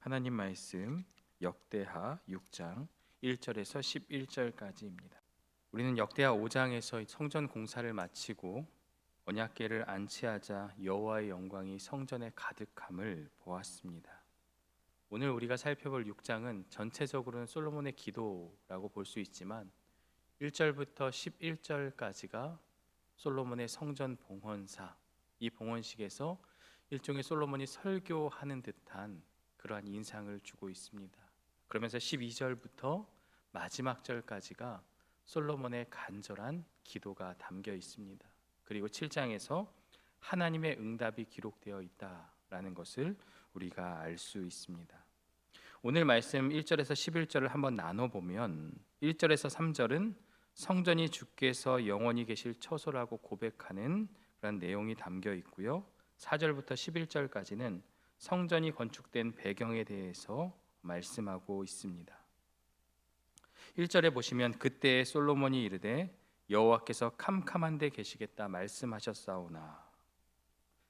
하나님 말씀 역대하 6장 1절에서 11절까지입니다. 우리는 역대하 5장에서 성전 공사를 마치고 언약궤를 안치하자 여호와의 영광이 성전에 가득함을 보았습니다. 오늘 우리가 살펴볼 6장은 전체적으로는 솔로몬의 기도라고 볼 수 있지만 1절부터 11절까지가 솔로몬의 성전 봉헌사, 이 봉헌식에서 일종의 솔로몬이 설교하는 듯한 그러한 인상을 주고 있습니다. 그러면서 12절부터 마지막 절까지가 솔로몬의 간절한 기도가 담겨 있습니다. 그리고 7장에서 하나님의 응답이 기록되어 있다라는 것을 우리가 알 수 있습니다. 오늘 말씀 1절에서 11절을 한번 나눠보면 1절에서 3절은 성전이 주께서 영원히 계실 처소라고 고백하는 그런 내용이 담겨 있고요. 4절부터 11절까지는 성전이 건축된 배경에 대해서 말씀하고 있습니다. 1절에 보시면 그때 솔로몬이 이르되 여호와께서 캄캄한 데 계시겠다 말씀하셨사오나,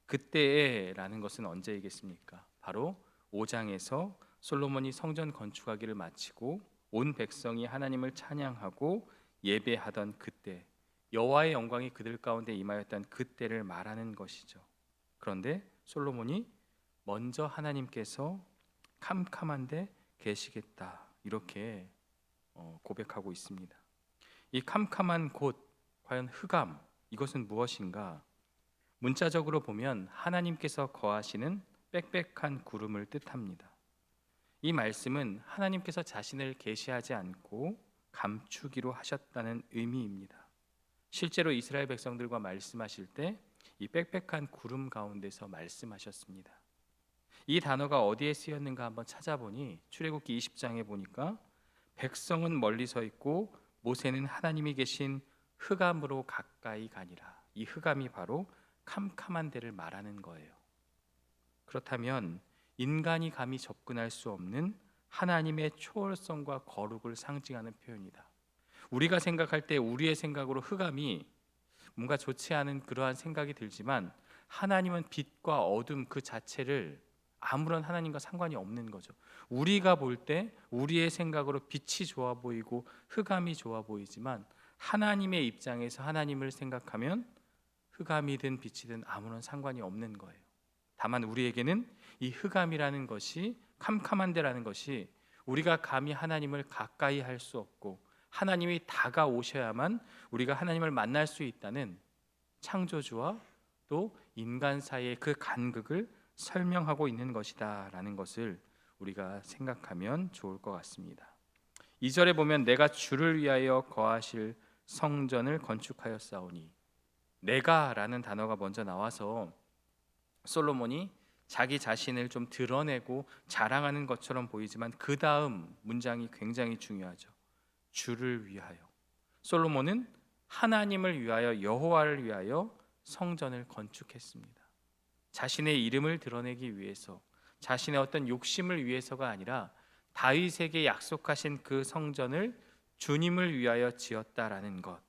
그때에 라는 것은 언제이겠습니까? 바로 5장에서 솔로몬이 성전 건축하기를 마치고 온 백성이 하나님을 찬양하고 예배하던 그때, 여호와의 영광이 그들 가운데 임하였던 그때를 말하는 것이죠. 그런데 솔로몬이 먼저 하나님께서 캄캄한데 계시겠다 이렇게 고백하고 있습니다. 이 캄캄한 곳, 과연 흑암, 이것은 무엇인가? 문자적으로 보면 하나님께서 거하시는 빽빽한 구름을 뜻합니다. 이 말씀은 하나님께서 자신을 계시하지 않고 감추기로 하셨다는 의미입니다. 실제로 이스라엘 백성들과 말씀하실 때 이 빽빽한 구름 가운데서 말씀하셨습니다. 이 단어가 어디에 쓰였는가 한번 찾아보니 출애굽기 20장에 보니까 백성은 멀리 서 있고 모세는 하나님이 계신 흑암으로 가까이 가니라. 이 흑암이 바로 캄캄한 데를 말하는 거예요. 그렇다면 인간이 감히 접근할 수 없는 하나님의 초월성과 거룩을 상징하는 표현이다. 우리가 생각할 때 우리의 생각으로 흑암이 뭔가 좋지 않은 그러한 생각이 들지만 하나님은 빛과 어둠 그 자체를 아무런 하나님과 상관이 없는 거죠. 우리가 볼 때 우리의 생각으로 빛이 좋아 보이고 흑암이 좋아 보이지만 하나님의 입장에서 하나님을 생각하면 흑암이든 빛이든 아무런 상관이 없는 거예요. 다만 우리에게는 이 흑암이라는 것이, 캄캄한 데라는 것이 우리가 감히 하나님을 가까이 할 수 없고 하나님이 다가오셔야만 우리가 하나님을 만날 수 있다는 창조주와 또 인간 사이의 그 간극을 설명하고 있는 것이다 라는 것을 우리가 생각하면 좋을 것 같습니다. 2절에 보면 내가 주를 위하여 거하실 성전을 건축하였사오니, 내가 라는 단어가 먼저 나와서 솔로몬이 자기 자신을 좀 드러내고 자랑하는 것처럼 보이지만 그 다음 문장이 굉장히 중요하죠. 주를 위하여. 솔로몬은 하나님을 위하여, 여호와를 위하여 성전을 건축했습니다. 자신의 이름을 드러내기 위해서, 자신의 어떤 욕심을 위해서가 아니라 다윗에게 약속하신 그 성전을 주님을 위하여 지었다라는 것,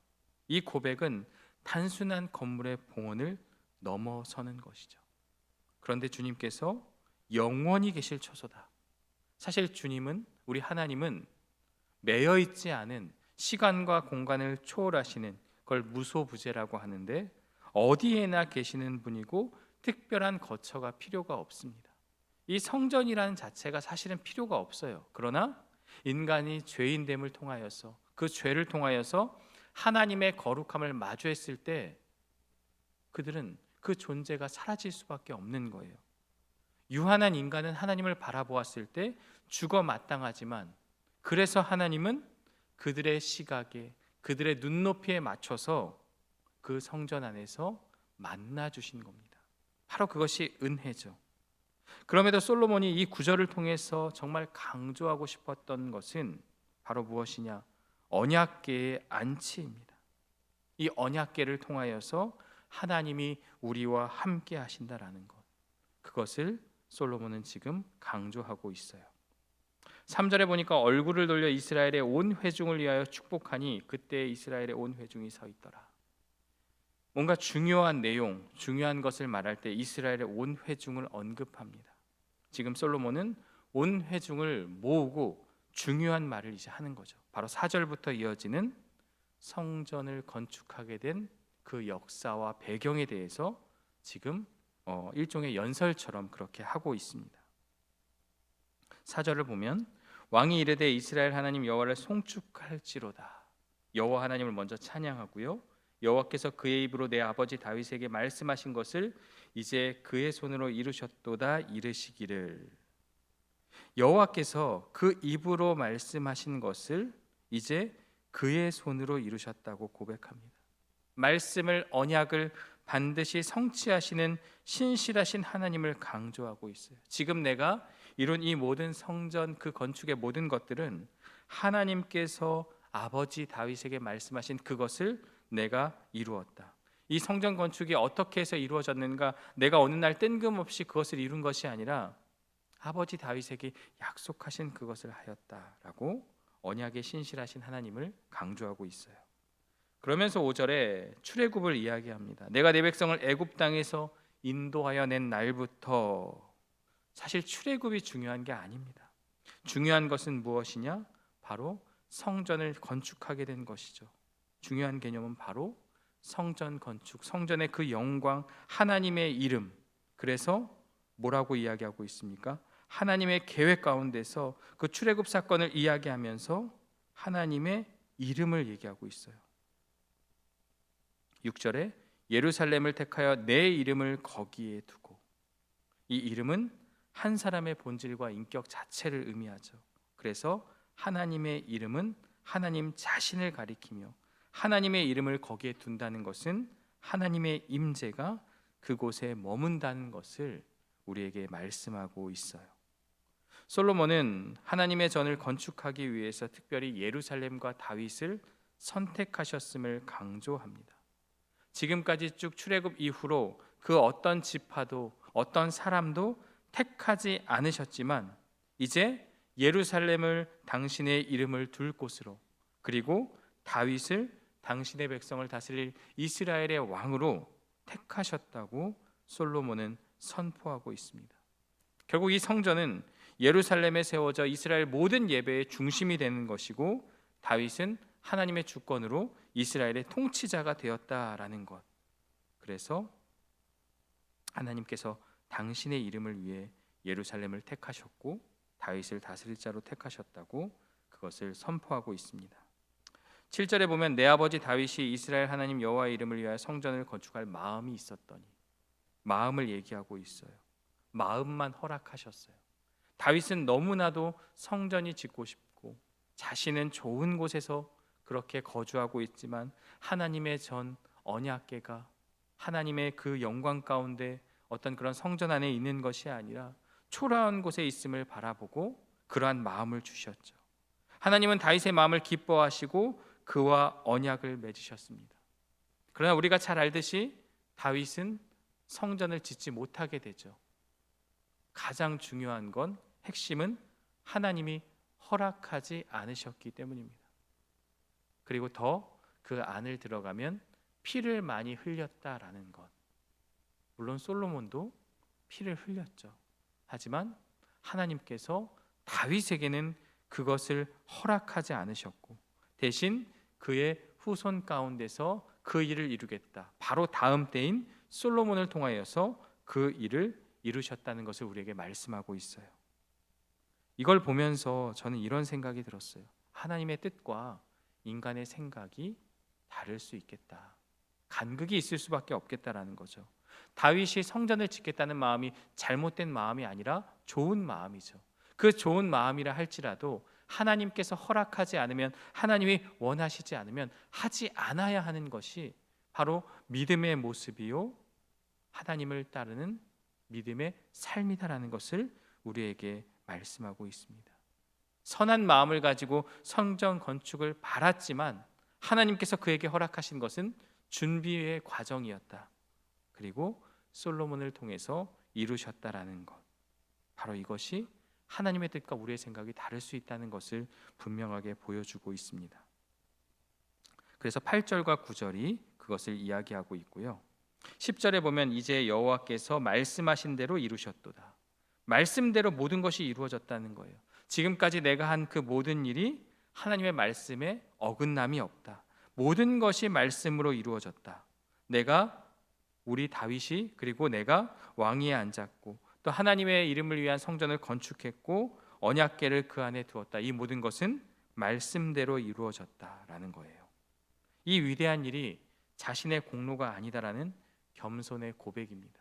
이 고백은 단순한 건물의 봉헌을 넘어서는 것이죠. 그런데 주님께서 영원히 계실 처소다. 사실 주님은, 우리 하나님은 매여 있지 않은 시간과 공간을 초월하시는 걸 무소부재라고 하는데 어디에나 계시는 분이고 특별한 거처가 필요가 없습니다. 이 성전이라는 자체가 사실은 필요가 없어요. 그러나 인간이 죄인됨을 통하여서, 그 죄를 통하여서 하나님의 거룩함을 마주했을 때 그들은 그 존재가 사라질 수밖에 없는 거예요. 유한한 인간은 하나님을 바라보았을 때 죽어 마땅하지만, 그래서 하나님은 그들의 시각에, 그들의 눈높이에 맞춰서 그 성전 안에서 만나 주신 겁니다. 바로 그것이 은혜죠. 그럼에도 솔로몬이 이 구절을 통해서 정말 강조하고 싶었던 것은 바로 무엇이냐? 언약궤의 안치입니다. 이 언약궤를 통하여서 하나님이 우리와 함께 하신다라는 것, 그것을 솔로몬은 지금 강조하고 있어요. 3절에 보니까 얼굴을 돌려 이스라엘의 온 회중을 위하여 축복하니 그때 이스라엘의 온 회중이 서 있더라. 뭔가 중요한 내용, 중요한 것을 말할 때 이스라엘의 온 회중을 언급합니다. 지금 솔로몬은 온 회중을 모으고 중요한 말을 이제 하는 거죠. 바로 4절부터 이어지는 성전을 건축하게 된 그 역사와 배경에 대해서 지금 일종의 연설처럼 그렇게 하고 있습니다. 4절을 보면 왕이 이르되 이스라엘 하나님 여호와를 송축할지로다. 여호와 하나님을 먼저 찬양하고요. 여호와께서 그의 입으로 내 아버지 다윗에게 말씀하신 것을 이제 그의 손으로 이루셨도다 이르시기를. 여호와께서 그 입으로 말씀하신 것을 이제 그의 손으로 이루셨다고 고백합니다. 말씀을, 언약을 반드시 성취하시는 신실하신 하나님을 강조하고 있어요. 지금 내가 이룬 이 모든 성전, 그 건축의 모든 것들은 하나님께서 아버지 다윗에게 말씀하신 그것을 내가 이루었다. 이 성전 건축이 어떻게 해서 이루어졌는가, 내가 어느 날 뜬금없이 그것을 이룬 것이 아니라 아버지 다윗에게 약속하신 그것을 하였다라고 언약의 신실하신 하나님을 강조하고 있어요. 그러면서 5절에 출애굽을 이야기합니다. 내가 내 백성을 애굽 땅에서 인도하여 낸 날부터. 사실 출애굽이 중요한 게 아닙니다. 중요한 것은 무엇이냐? 바로 성전을 건축하게 된 것이죠. 중요한 개념은 바로 성전 건축, 성전의 그 영광, 하나님의 이름. 그래서 뭐라고 이야기하고 있습니까? 하나님의 계획 가운데서 그 출애굽 사건을 이야기하면서 하나님의 이름을 얘기하고 있어요. 6절에 예루살렘을 택하여 내 이름을 거기에 두고. 이 이름은 한 사람의 본질과 인격 자체를 의미하죠. 그래서 하나님의 이름은 하나님 자신을 가리키며 하나님의 이름을 거기에 둔다는 것은 하나님의 임재가 그곳에 머문다는 것을 우리에게 말씀하고 있어요. 솔로몬은 하나님의 전을 건축하기 위해서 특별히 예루살렘과 다윗을 선택하셨음을 강조합니다. 지금까지 쭉 출애굽 이후로 그 어떤 지파도 어떤 사람도 택하지 않으셨지만 이제 예루살렘을 당신의 이름을 둘 곳으로, 그리고 다윗을 당신의 백성을 다스릴 이스라엘의 왕으로 택하셨다고 솔로몬은 선포하고 있습니다. 결국 이 성전은 예루살렘에 세워져 이스라엘 모든 예배의 중심이 되는 것이고, 다윗은 하나님의 주권으로 이스라엘의 통치자가 되었다라는 것. 그래서 하나님께서 당신의 이름을 위해 예루살렘을 택하셨고 다윗을 다스릴 자로 택하셨다고 그것을 선포하고 있습니다. 7절에 보면 내 아버지 다윗이 이스라엘 하나님 여호와의 이름을 위하여 성전을 건축할 마음이 있었더니, 마음을 얘기하고 있어요. 마음만 허락하셨어요. 다윗은 너무나도 성전이 짓고 싶고 자신은 좋은 곳에서 그렇게 거주하고 있지만 하나님의 전 언약궤가 하나님의 그 영광 가운데 어떤 그런 성전 안에 있는 것이 아니라 초라한 곳에 있음을 바라보고 그러한 마음을 주셨죠. 하나님은 다윗의 마음을 기뻐하시고 그와 언약을 맺으셨습니다. 그러나 우리가 잘 알듯이 다윗은 성전을 짓지 못하게 되죠. 가장 중요한 건, 핵심은 하나님이 허락하지 않으셨기 때문입니다. 그리고 더 그 안을 들어가면 피를 많이 흘렸다라는 것. 물론 솔로몬도 피를 흘렸죠. 하지만 하나님께서 다윗에게는 그것을 허락하지 않으셨고 대신 그의 후손 가운데서 그 일을 이루겠다, 바로 다음 때인 솔로몬을 통하여서 그 일을 이루셨다는 것을 우리에게 말씀하고 있어요. 이걸 보면서 저는 이런 생각이 들었어요. 하나님의 뜻과 인간의 생각이 다를 수 있겠다. 간극이 있을 수밖에 없겠다라는 거죠. 다윗이 성전을 짓겠다는 마음이 잘못된 마음이 아니라 좋은 마음이죠. 그 좋은 마음이라 할지라도 하나님께서 허락하지 않으면, 하나님이 원하시지 않으면 하지 않아야 하는 것이 바로 믿음의 모습이요 하나님을 따르는 믿음의 삶이다라는 것을 우리에게 말씀하고 있습니다. 선한 마음을 가지고 성전 건축을 바랐지만 하나님께서 그에게 허락하신 것은 준비의 과정이었다. 그리고 솔로몬을 통해서 이루셨다라는 것. 바로 이것이 하나님의 뜻과 우리의 생각이 다를 수 있다는 것을 분명하게 보여주고 있습니다. 그래서 8절과 9절이 그것을 이야기하고 있고요. 10절에 보면 이제 여호와께서 말씀하신 대로 이루셨도다. 말씀대로 모든 것이 이루어졌다는 거예요. 지금까지 내가 한 그 모든 일이 하나님의 말씀에 어긋남이 없다. 모든 것이 말씀으로 이루어졌다. 내가 우리 다윗이 그리고 내가 왕위에 앉았고 또 하나님의 이름을 위한 성전을 건축했고 언약궤를 그 안에 두었다. 이 모든 것은 말씀대로 이루어졌다라는 거예요. 이 위대한 일이 자신의 공로가 아니다라는 겸손의 고백입니다.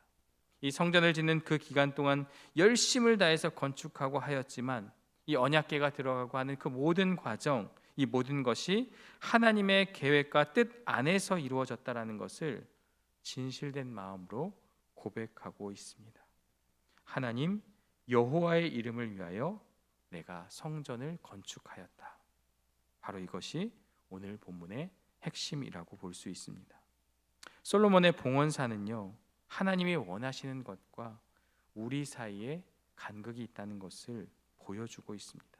이 성전을 짓는 그 기간 동안 열심을 다해서 건축하고 하였지만 이 언약궤가 들어가고 하는 그 모든 과정, 이 모든 것이 하나님의 계획과 뜻 안에서 이루어졌다라는 것을 진실된 마음으로 고백하고 있습니다. 하나님 여호와의 이름을 위하여 내가 성전을 건축하였다. 바로 이것이 오늘 본문의 핵심이라고 볼 수 있습니다. 솔로몬의 봉헌사는요, 하나님이 원하시는 것과 우리 사이에 간극이 있다는 것을 보여주고 있습니다.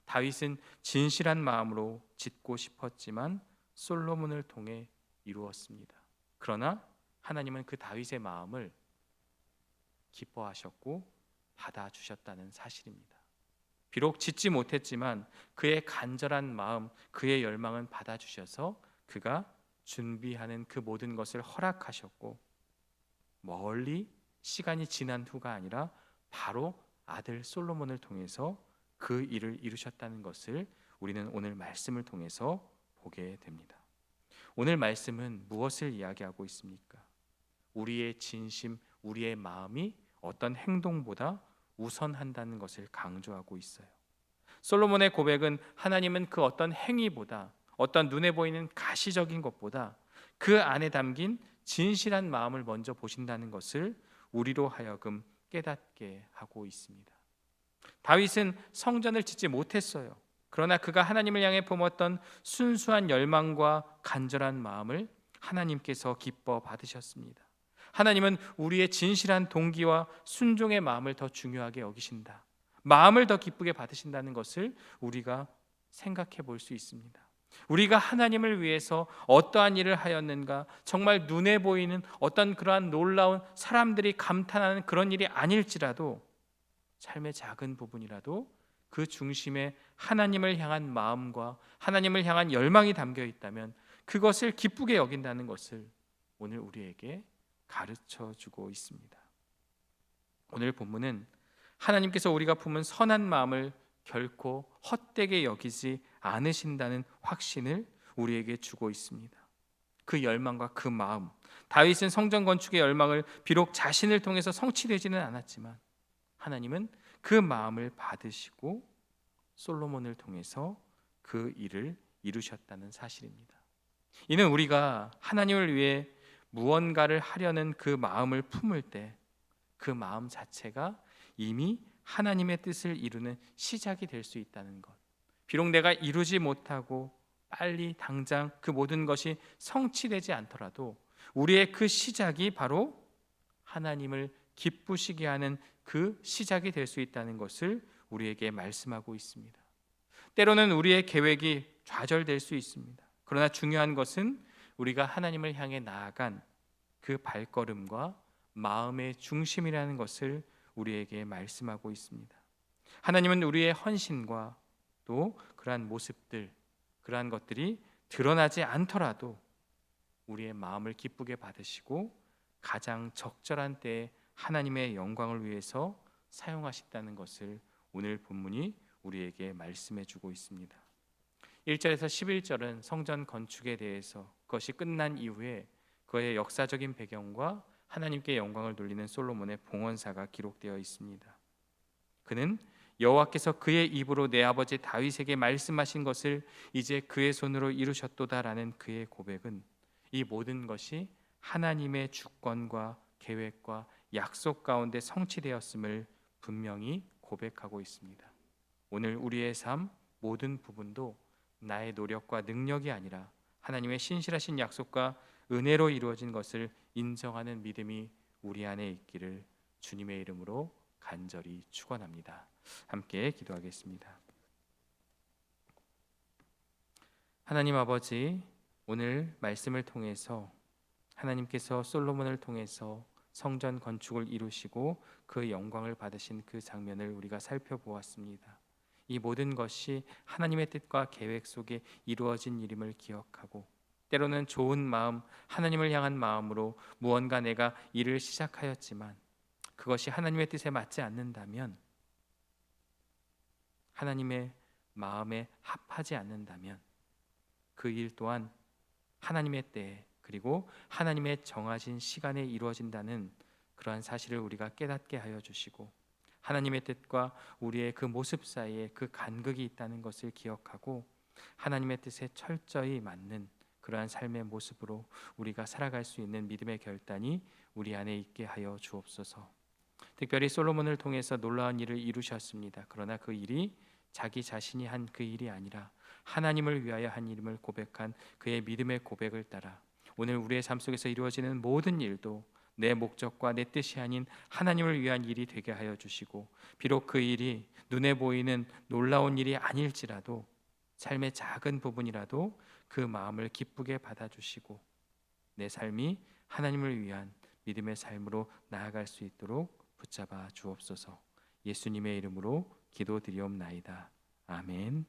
다윗은 진실한 마음으로 짓고 싶었지만 솔로몬을 통해 이루었습니다. 그러나 하나님은 그 다윗의 마음을 기뻐하셨고 받아주셨다는 사실입니다. 비록 짓지 못했지만 그의 간절한 마음, 그의 열망은 받아주셔서 그가 준비하는 그 모든 것을 허락하셨고 멀리 시간이 지난 후가 아니라 바로 아들 솔로몬을 통해서 그 일을 이루셨다는 것을 우리는 오늘 말씀을 통해서 보게 됩니다. 오늘 말씀은 무엇을 이야기하고 있습니까? 우리의 진심, 우리의 마음이 어떤 행동보다 우선한다는 것을 강조하고 있어요. 솔로몬의 고백은 하나님은 그 어떤 행위보다 어떤 눈에 보이는 가시적인 것보다 그 안에 담긴 진실한 마음을 먼저 보신다는 것을 우리로 하여금 깨닫게 하고 있습니다. 다윗은 성전을 짓지 못했어요. 그러나 그가 하나님을 향해 품었던 순수한 열망과 간절한 마음을 하나님께서 기뻐 받으셨습니다. 하나님은 우리의 진실한 동기와 순종의 마음을 더 중요하게 여기신다. 마음을 더 기쁘게 받으신다는 것을 우리가 생각해 볼 수 있습니다. 우리가 하나님을 위해서 어떠한 일을 하였는가, 정말 눈에 보이는 어떤 그러한 놀라운 사람들이 감탄하는 그런 일이 아닐지라도 삶의 작은 부분이라도 그 중심에 하나님을 향한 마음과 하나님을 향한 열망이 담겨 있다면 그것을 기쁘게 여긴다는 것을 오늘 우리에게 가르쳐 주고 있습니다. 오늘 본문은 하나님께서 우리가 품은 선한 마음을 결코 헛되게 여기지 않으신다는 확신을 우리에게 주고 있습니다. 그 열망과 그 마음, 다윗은 성전 건축의 열망을 비록 자신을 통해서 성취되지는 않았지만 하나님은 그 마음을 받으시고 솔로몬을 통해서 그 일을 이루셨다는 사실입니다. 이는 우리가 하나님을 위해 무언가를 하려는 그 마음을 품을 때 그 마음 자체가 이미 하나님의 뜻을 이루는 시작이 될 수 있다는 것. 비록 내가 이루지 못하고 빨리 당장 그 모든 것이 성취되지 않더라도 우리의 그 시작이 바로 하나님을 기쁘시게 하는 그 시작이 될 수 있다는 것을 우리에게 말씀하고 있습니다. 때로는 우리의 계획이 좌절될 수 있습니다. 그러나 중요한 것은 우리가 하나님을 향해 나아간 그 발걸음과 마음의 중심이라는 것을 우리에게 말씀하고 있습니다. 하나님은 우리의 헌신과 또 그러한 모습들, 그러한 것들이 드러나지 않더라도 우리의 마음을 기쁘게 받으시고 가장 적절한 때에 하나님의 영광을 위해서 사용하신다는 것을 오늘 본문이 우리에게 말씀해 주고 있습니다. 1절에서 11절은 성전 건축에 대해서 그것이 끝난 이후에 그의 역사적인 배경과 하나님께 영광을 돌리는 솔로몬의 봉헌사가 기록되어 있습니다. 그는 여호와께서 그의 입으로 내 아버지 다윗에게 말씀하신 것을 이제 그의 손으로 이루셨도다라는 그의 고백은 이 모든 것이 하나님의 주권과 계획과 약속 가운데 성취되었음을 분명히 고백하고 있습니다. 오늘 우리의 삶 모든 부분도 나의 노력과 능력이 아니라 하나님의 신실하신 약속과 은혜로 이루어진 것을 인정하는 믿음이 우리 안에 있기를 주님의 이름으로 간절히 축원합니다. 함께 기도하겠습니다. 하나님 아버지, 오늘 말씀을 통해서 하나님께서 솔로몬을 통해서 성전 건축을 이루시고 그 영광을 받으신 그 장면을 우리가 살펴보았습니다. 이 모든 것이 하나님의 뜻과 계획 속에 이루어진 일임을 기억하고, 때로는 좋은 마음, 하나님을 향한 마음으로 무언가 내가 일을 시작하였지만 그것이 하나님의 뜻에 맞지 않는다면, 하나님의 마음에 합하지 않는다면 그 일 또한 하나님의 때에, 그리고 하나님의 정하신 시간에 이루어진다는 그러한 사실을 우리가 깨닫게 하여 주시고, 하나님의 뜻과 우리의 그 모습 사이에 그 간극이 있다는 것을 기억하고 하나님의 뜻에 철저히 맞는 그러한 삶의 모습으로 우리가 살아갈 수 있는 믿음의 결단이 우리 안에 있게 하여 주옵소서. 특별히 솔로몬을 통해서 놀라운 일을 이루셨습니다. 그러나 그 일이 자기 자신이 한 그 일이 아니라 하나님을 위하여 한 일임을 고백한 그의 믿음의 고백을 따라 오늘 우리의 삶 속에서 이루어지는 모든 일도 내 목적과 내 뜻이 아닌 하나님을 위한 일이 되게 하여 주시고, 비록 그 일이 눈에 보이는 놀라운 일이 아닐지라도 삶의 작은 부분이라도 그 마음을 기쁘게 받아주시고 내 삶이 하나님을 위한 믿음의 삶으로 나아갈 수 있도록 붙잡아 주옵소서. 예수님의 이름으로 기도드리옵나이다. 아멘.